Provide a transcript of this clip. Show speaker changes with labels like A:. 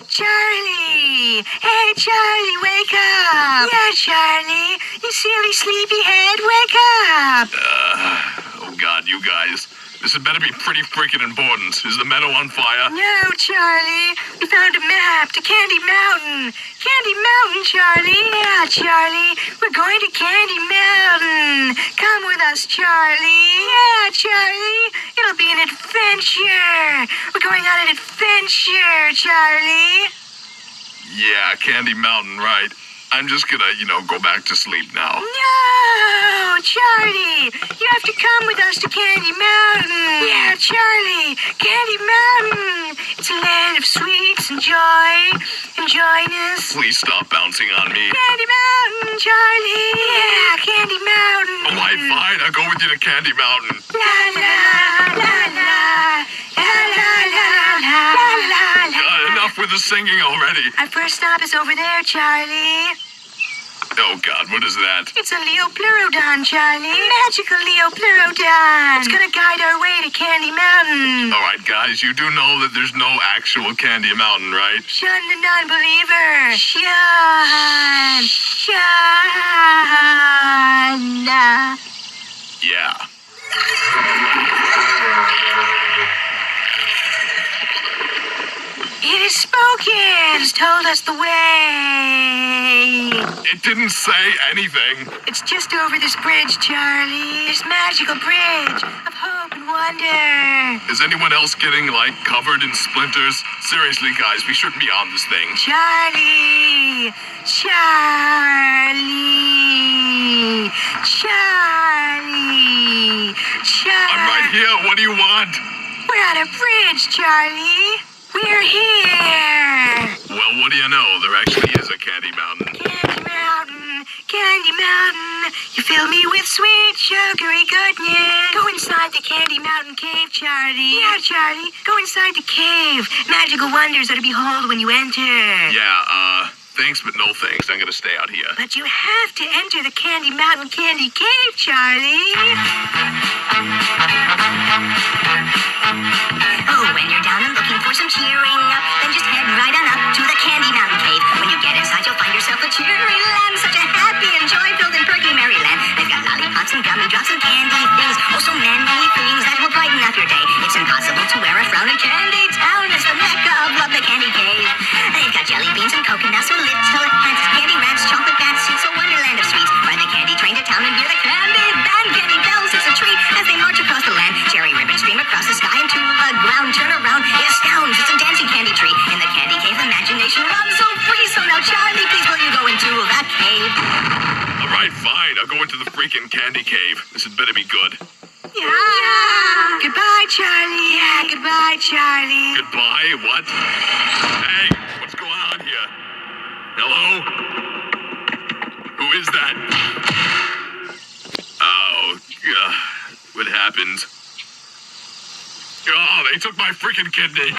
A: Charlie! Hey, Charlie, wake up! Yeah, Charlie, you silly sleepyhead, wake up!
B: Oh God, you guys. This had better be pretty freaking important. Is the meadow on fire?
A: No, Charlie, we found a map to Candy Mountain. Candy Mountain, Charlie. Yeah, Charlie, we're going to Candy Mountain. Come with us, Charlie. Yeah, Charlie, it'll be an adventure. We're going on an adventure, Charlie.
B: Yeah, Candy Mountain, right. I'm just gonna, go back to sleep now.
A: No, Charlie, you have to come with us to Candy Mountain. Yeah, Charlie, Candy Mountain. It's a land of sweets and joy and joyness.
B: Please stop bouncing on me.
A: Candy Mountain, Charlie. Yeah, Candy Mountain.
B: All right, fine. I'll go with you to Candy Mountain.
A: La la la la la la la la la la.
B: Enough with the singing already.
A: Our first stop is over there, Charlie.
B: Oh God, what is that?
A: It's a Leopleurodon, Charlie. A magical Leopleurodon. It's gonna guide our way to Candy Mountain.
B: All right, guys, you do know that there's no actual Candy Mountain, right?
A: Shun the non-believer. Shun. Shun.
B: Yeah.
A: It has spoken. It has told us the way.
B: It didn't say anything.
A: It's just over this bridge, Charlie. This magical bridge of hope and wonder.
B: Is anyone else getting, covered in splinters? Seriously, guys, we shouldn't be on this thing.
A: Charlie. Charlie. Charlie. Charlie.
B: I'm right here. What do you want?
A: We're on a bridge, Charlie. We're here.
B: Well, what do you know? There actually is a Candy Mountain.
A: Candy Mountain, Candy Mountain. You fill me with sweet, sugary goodness. Go inside the Candy Mountain cave, Charlie. Yeah, Charlie. Go inside the cave. Magical wonders are to behold when you enter.
B: Yeah, thanks, but no thanks. I'm gonna stay out here.
A: But you have to enter the Candy Mountain Candy Cave, Charlie. Oh, when you're down and looking for some cheering up, then just head right on up to the Candy Mountain Cave. When you get inside, you'll find yourself a cheery land, such a happy and joy-filled and perky merry land. They've got lollipops and gummy drops and candy things, oh, so many things that will brighten up your day. It's impossible to wear a frown in Candy Town. It's the mecca of love, the Candy Cave. They've got jelly beans and coconuts, so little hats, candy rats, chocolate bats. It's a wonderland of sweets. Ride the candy train to town and hear the candy band. Candy bells is a treat as they march across the land. Cherry ribbons stream across the sky into the ground. Turn around, it astounds. It's a dancing candy tree. In the Candy Cave, imagination runs so free. So now, Charlie, please will you go into the cave?
B: All right, fine. I'll go into the freaking Candy Cave. This had better be good.
A: Yeah. Goodbye, Charlie. Yeah, goodbye, Charlie.
B: Goodbye? What? Hey, what's going on here? Hello? Who is that? Oh, what happened? Oh, they took my freaking kidney.